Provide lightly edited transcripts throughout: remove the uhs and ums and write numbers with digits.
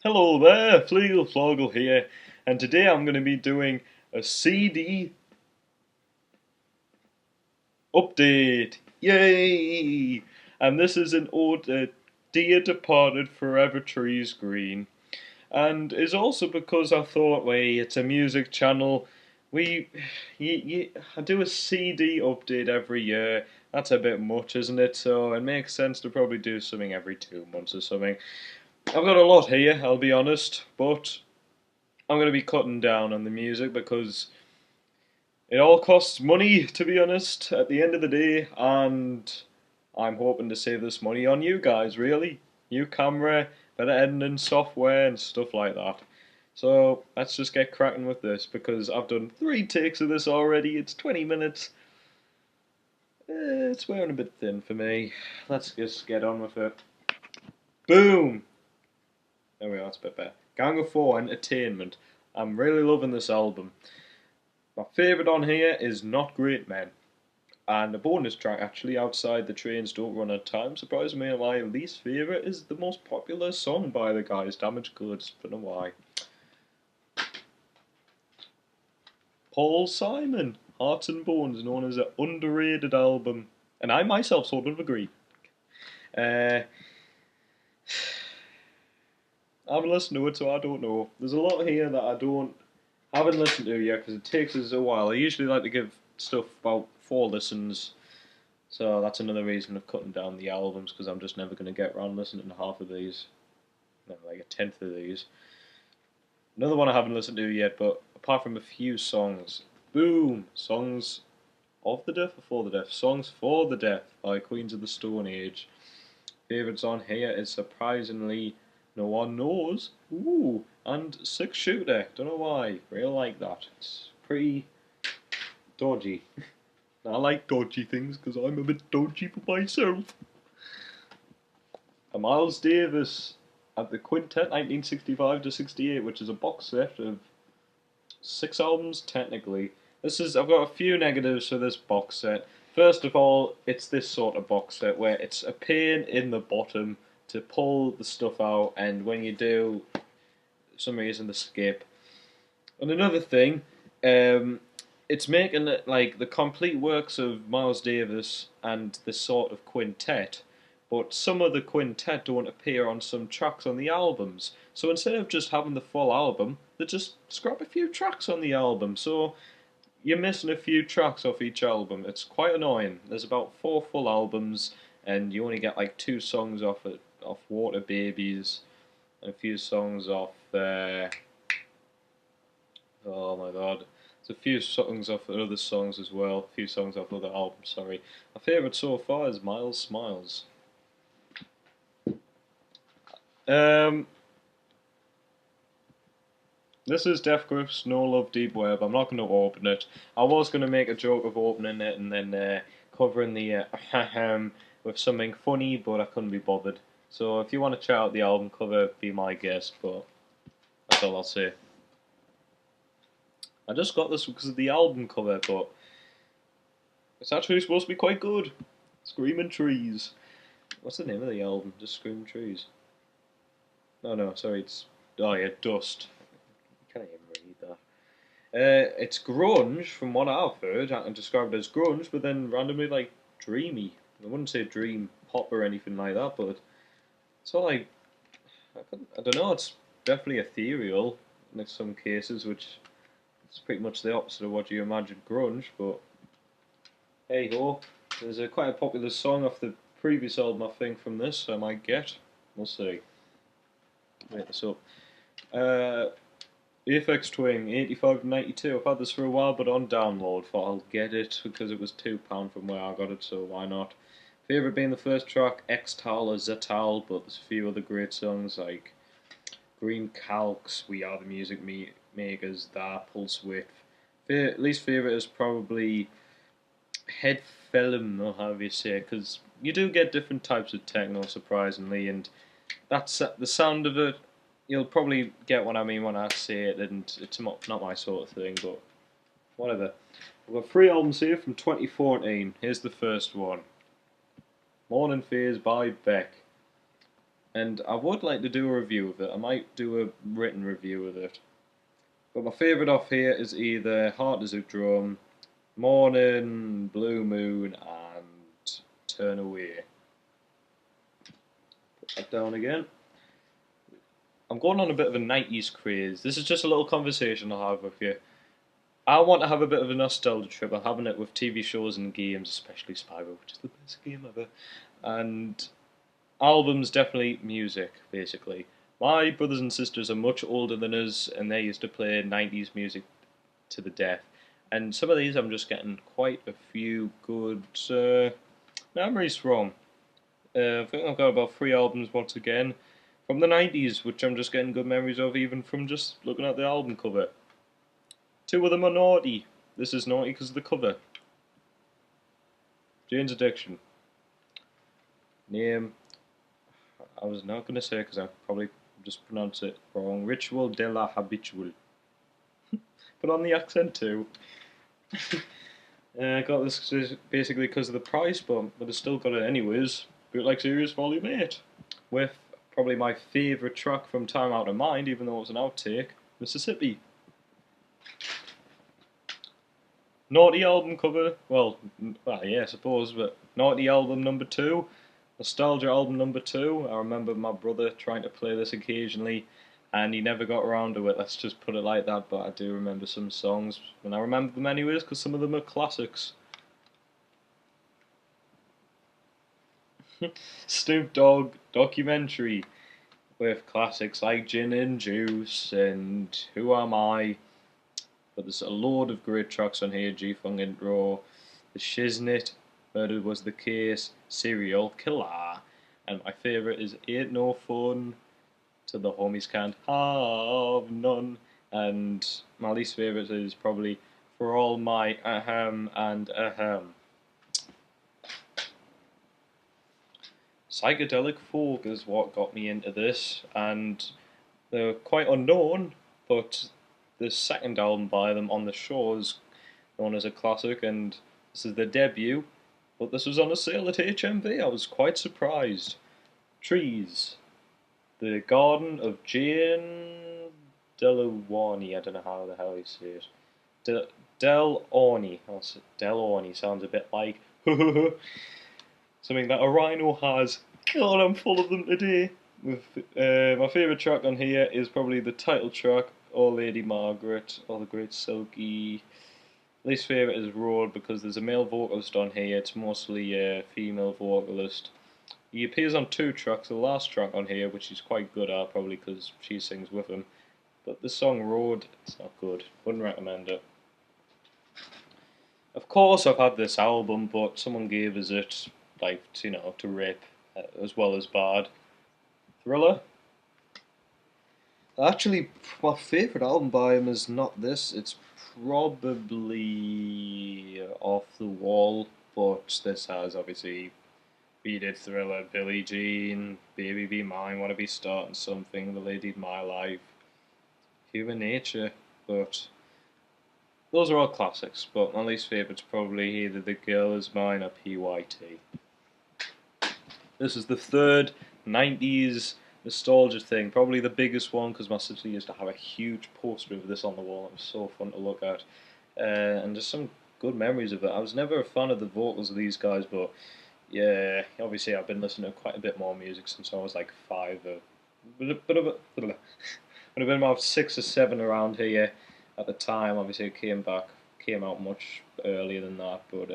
Hello there, Fleagle Floggle here, and today I'm going to be doing a CD update. Yay! And this is an ode to Dear Departed Forever Trees Green. And it's also because I thought, wait, it's a music channel. I do a CD update every year. That's a bit much, isn't it? So it makes sense to probably do something every 2 months or something. I've got a lot here, I'll be honest, but I'm going to be cutting down on the music because it all costs money, to be honest, at the end of the day, and I'm hoping to save this money on you guys, really. New camera, better editing software, and stuff like that. So let's just get cracking with this because I've done 3 takes of this already. It's 20 minutes. It's wearing a bit thin for me. Let's just get on with it. Boom! There we are, it's a bit better. Gang of Four Entertainment. I'm really loving this album. My favourite on here is Not Great Men. And the bonus track, actually, Outside the Trains Don't Run on Time, surprised me. My least favourite is the most popular song by the guys, Damaged Goods. Don't know why. Paul Simon, Hearts and Bones, known as an underrated album. And I myself sort of agree. I haven't listened to it, so I don't know. There's a lot here that I haven't listened to yet because it takes us a while. I usually like to give stuff about 4 listens, so that's another reason of cutting down the albums because I'm just never going to get around listening to half of these, no, like a tenth of these. Another one I haven't listened to yet, but apart from a few songs, boom, songs of the deaf or for the deaf, songs for the deaf by Queens of the Stone Age. Favourites on here is surprisingly No One Knows, ooh, and Six Shooter. Don't know why, really like that. It's pretty dodgy. I like dodgy things because I'm a bit dodgy for myself. A Miles Davis at the Quintet 1965 to 68, which is a box set of 6 albums technically. I've got a few negatives for this box set. First of all, it's this sort of box set where it's a pain in the bottom to pull the stuff out, and when you do, for some reason they skip. And another thing, it's making it like the complete works of Miles Davis and this sort of quintet, but some of the quintet don't appear on some tracks on the albums. So instead of just having the full album, they just scrap a few tracks on the album. So you're missing a few tracks off each album. It's quite annoying. There's about 4 full albums, and you only get like 2 songs off it, off Water Babies, and a few songs off. Oh my god. There's a few songs off other songs as well. A few songs off other albums, sorry. My favourite so far is Miles Smiles. This is Death Grips No Love Deep Web. I'm not going to open it. I was going to make a joke of opening it and then covering the with something funny, but I couldn't be bothered. So if you want to check out the album cover, be my guest, but that's all I'll say. I just got this because of the album cover, but it's actually supposed to be quite good. Screaming Trees. What's the name of the album? Just Screaming Trees. No, sorry, it's... Oh yeah, Dust. I can't even read that. It's grunge, from what I've heard. I can describe it as grunge, but then randomly, like, dreamy. I wouldn't say dream pop or anything like that, but it's all like... I don't know, it's definitely ethereal in some cases, which is pretty much the opposite of what you imagine grunge, but hey ho. There's quite a popular song off the previous album, I think, from this, I might get. We'll see. Wait this up. Aphex Twin, 85 92. I've had this for a while, but on download. Thought I'll get it because it was £2 from where I got it, so why not? Favourite being the first track, X-Tal or Z-Tal, but there's a few other great songs like Green Calcs, We Are the Music Makers, That, Pulse Width. Least favourite is probably Head Film, or however you say it, because you do get different types of techno, surprisingly, and that's the sound of it. You'll probably get what I mean when I say it, and it's not my sort of thing, but whatever. We've got 3 albums here from 2014. Here's the first one. Morning Phase by Beck. and I would like to do a review of it. I might do a written review of it. But my favourite off here is either Heart as a Drum, Morning, Blue Moon, and Turn Away. Put that down again. I'm going on a bit of a 90s craze. This is just a little conversation I'll have with you. I want to have a bit of a nostalgia trip. I'm having it with TV shows and games, especially Spyro, which is the best game ever. And albums, definitely music, basically. My brothers and sisters are much older than us, and they used to play 90s music to the death. And some of these I'm just getting quite a few good memories from. I think I've got about 3 albums once again from the 90s, which I'm just getting good memories of, even from just looking at the album cover. 2 of them are naughty. This is naughty because of the cover. Interdiction. Name. I was not going to say because I probably just pronounced it wrong. Ritual de la Habitual. Put on the accent too. I got this basically because of the price bump, but I still got it anyways. Bootleg Series Volume 8. With probably my favourite track from Time Out of Mind, even though it was an outtake, Mississippi. Naughty album cover, well yeah, I suppose, but Naughty album number 2, Nostalgia album number 2. I remember my brother trying to play this occasionally, and he never got around to it, let's just put it like that, but I do remember some songs, and I remember them anyways, because some of them are classics. Snoop Dogg documentary, with classics like Gin and Juice, and Who Am I? But there's a load of great tracks on here. G-Funk Intro, The Shiznit, Murder Was the Case, Serial Killer, and my favourite is Ain't No Fun, Till the Homies Can't Have None, and my least favourite is probably For All My Ahem and Ahem. Psychedelic folk is what got me into this, and they're quite unknown, but the second album by them, On the Shore, is known as a classic, and this is their debut, but this was on a sale at HMV. I was quite surprised. Trees. The Garden of Jane Delawani. I don't know how the hell you say it. Del Orny. Del Orny sounds a bit like something that a rhino has. God, I'm full of them today. With my favourite track on here is probably the title track, Oh Lady Margaret, or The Great Silky. Least favourite is Road because there's a male vocalist on here, it's mostly a female vocalist. He appears on 2 tracks, the last track on here, which he's quite good at, probably because she sings with him. But the song Road, it's not good, wouldn't recommend it. Of course I've had this album, but someone gave us it, like, to rip, as well as bad. Thriller? Actually, my favourite album by him is not this, it's probably Off the Wall, but this has obviously Beat It, Thriller, Billie Jean, Baby Be Mine, Wanna Be Starting Something, The Lady of My Life, Human Nature, but those are all classics, but my least favourite's probably either The Girl Is Mine or PYT. This is the third 90s nostalgia thing, probably the biggest one because my sister used to have a huge poster of this on the wall. It was so fun to look at, and just some good memories of it. I was never a fan of the vocals of these guys, but yeah, obviously I've been listening to quite a bit more music since I was like 5. Would have been about 6 or 7 around here at the time. Obviously it came out much earlier than that, but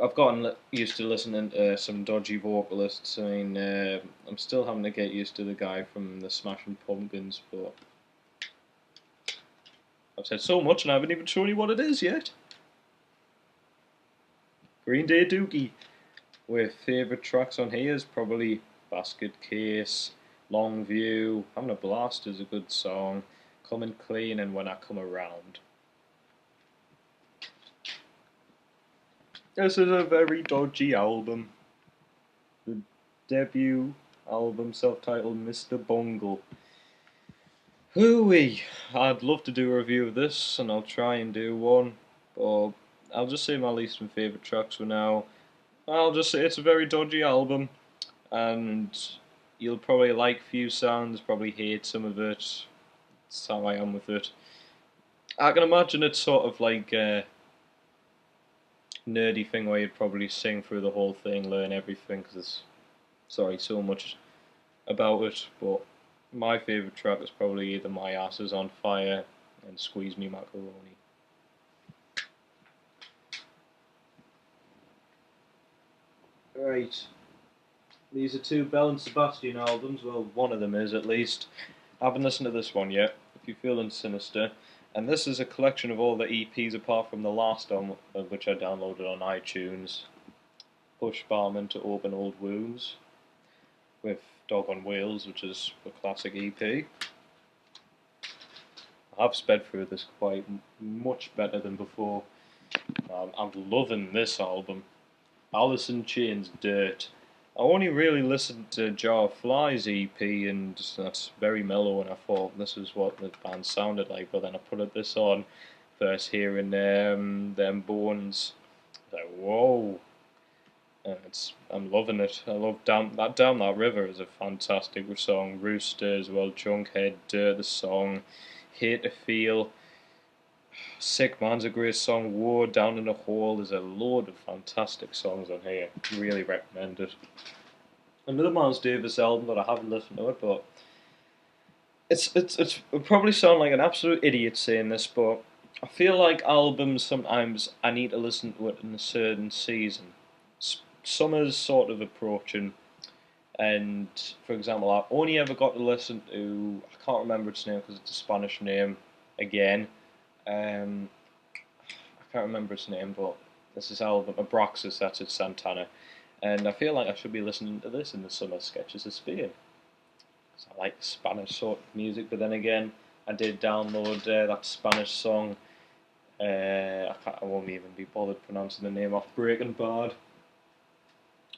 I've gotten used to listening to some dodgy vocalists. I mean, I'm still having to get used to the guy from the Smashing Pumpkins, but I've said so much and I haven't even shown you what it is yet. Green Day Dookie. With favourite tracks on here is probably Basket Case, Long View, Having a Blast is a good song, Coming Clean, and When I Come Around. This is a very dodgy album. The debut album, self-titled Mr. Bungle. Hooey! I'd love to do a review of this, and I'll try and do one, but I'll just say my least and favourite tracks for now. I'll just say it's a very dodgy album, and you'll probably like a few sounds, probably hate some of it. That's how I am with it. I can imagine it's sort of like a nerdy thing where you'd probably sing through the whole thing, learn everything, because there's so much about it. But my favourite track is probably either My Ass Is On Fire and Squeeze Me Macaroni. Right. These are two Bell and Sebastian albums. Well, one of them is at least. I haven't listened to this one yet. If you're feeling sinister, and this is a collection of all the EPs apart from the last one, which I downloaded on iTunes. Push Barman to Open Old Wounds with Dog on Wheels, which is a classic EP. I've sped through this quite much better than before. I'm loving this album. Alice in Chains Dirt. I only really listened to Jar of Flies EP, and that's very mellow, and I thought this is what the band sounded like, but then I put this on, first hearing them Bones, like, whoa. I'm loving it. I love Down That River is a fantastic song. Rooster as well, Junkhead, Dirt the song, Hate to Feel, Sick Man's a great song, War Down in a Hole. There's a load of fantastic songs on here. Really recommend it. Another Miles Davis album that I haven't listened to it, but it'll probably sound like an absolute idiot saying this, but I feel like albums sometimes I need to listen to it in a certain season. Summer's sort of approaching, and for example, I only ever got to listen to, I can't remember its name because it's a Spanish name again. I can't remember its name, but this is album Abraxas, that's it, Santana, and I feel like I should be listening to this in the summer. Sketches of Spain. Because I like Spanish sort of music, but then again, I did download that Spanish song. I won't even be bothered pronouncing the name off. Breaking Bad.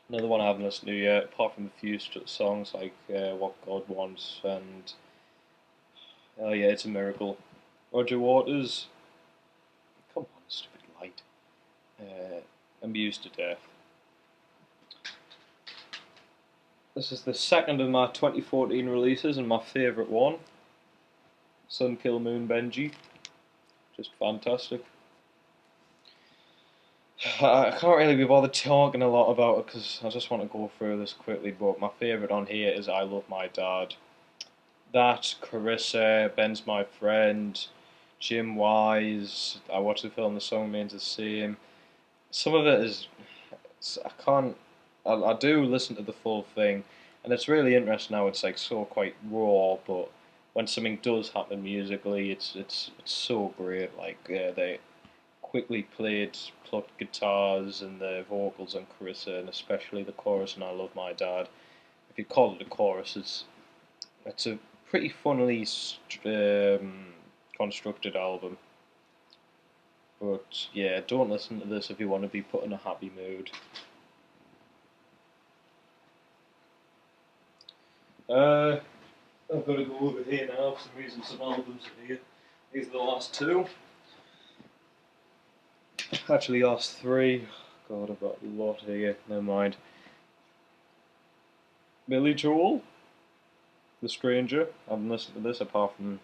Another one I haven't listened to yet, apart from a few songs like What God Wants and oh yeah, It's a Miracle. Roger Waters. Come on, stupid light. Amused to death. This is the second of my 2014 releases and my favourite one. Sun Kil Moon Benji. Just fantastic. I can't really be bothered talking a lot about it because I just want to go through this quickly, but my favourite on here is I Love My Dad. That, Carissa, Ben's My Friend, Jim Wise, I watched the film, the song means the same. Some of it is, I do listen to the full thing, and it's really interesting how it's like so quite raw, but when something does happen musically, it's so great. Like they quickly played plucked guitars and the vocals on Carissa, and especially the chorus and I Love My Dad. If you call it a chorus, it's a pretty funnily constructed album. But yeah, don't listen to this if you want to be put in a happy mood. I've got to go over here now. For some reason, some albums are here. These are the last two. Actually, last three. God, I've got a lot here. Never mind. Billy Joel, The Stranger. I haven't listened to this apart from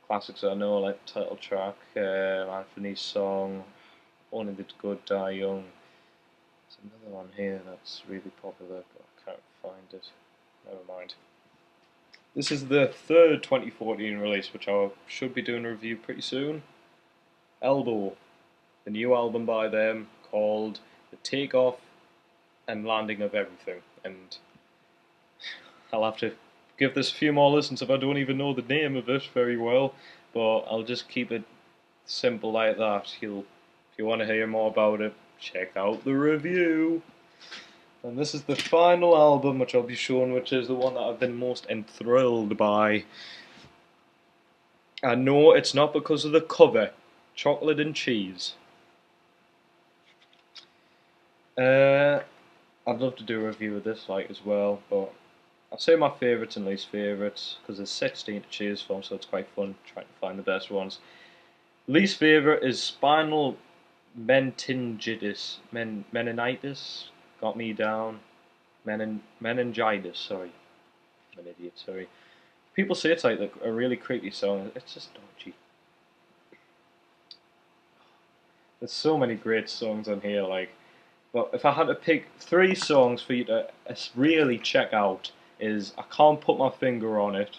classics I know, like Title Track, Anthony's Song, Only the Good Die Young. There's another one here that's really popular, but I can't find it. Never mind. This is the third 2014 release, which I should be doing a review pretty soon. Elbow, the new album by them called The Takeoff and Landing of Everything, and I'll have to give this a few more listens if I don't even know the name of it very well, but I'll just keep it simple like that. If you want to hear more about it, check out the review. And this is the final album which I'll be showing, which is the one that I've been most enthralled by. I know it's not because of the cover, Chocolate and Cheese. I'd love to do a review of this like as well, but I'll say my favourites and least favourites, because there's 16 to choose from, so it's quite fun trying to find the best ones. Least favourite is Spinal Meningitis. Got Me Down. Meningitis, sorry. I'm an idiot, sorry. People say it's like a really creepy song. It's just dodgy. There's so many great songs on here, like. But if I had to pick 3 songs for you to really check out, is I Can't Put My Finger on It.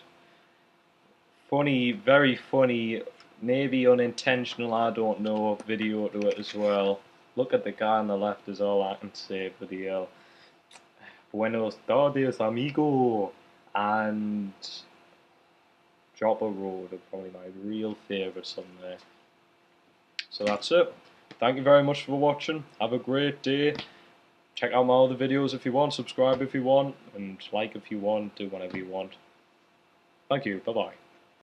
Funny, very funny, maybe unintentional, I don't know, video to it as well. Look at the guy on the left is all I can say for the Buenos tardes, amigo, and Drop a Road are probably my real favourites on there. So that's it. Thank you very much for watching. Have a great day. Check out my other videos if you want, subscribe if you want, and like if you want, do whatever you want. Thank you, bye bye.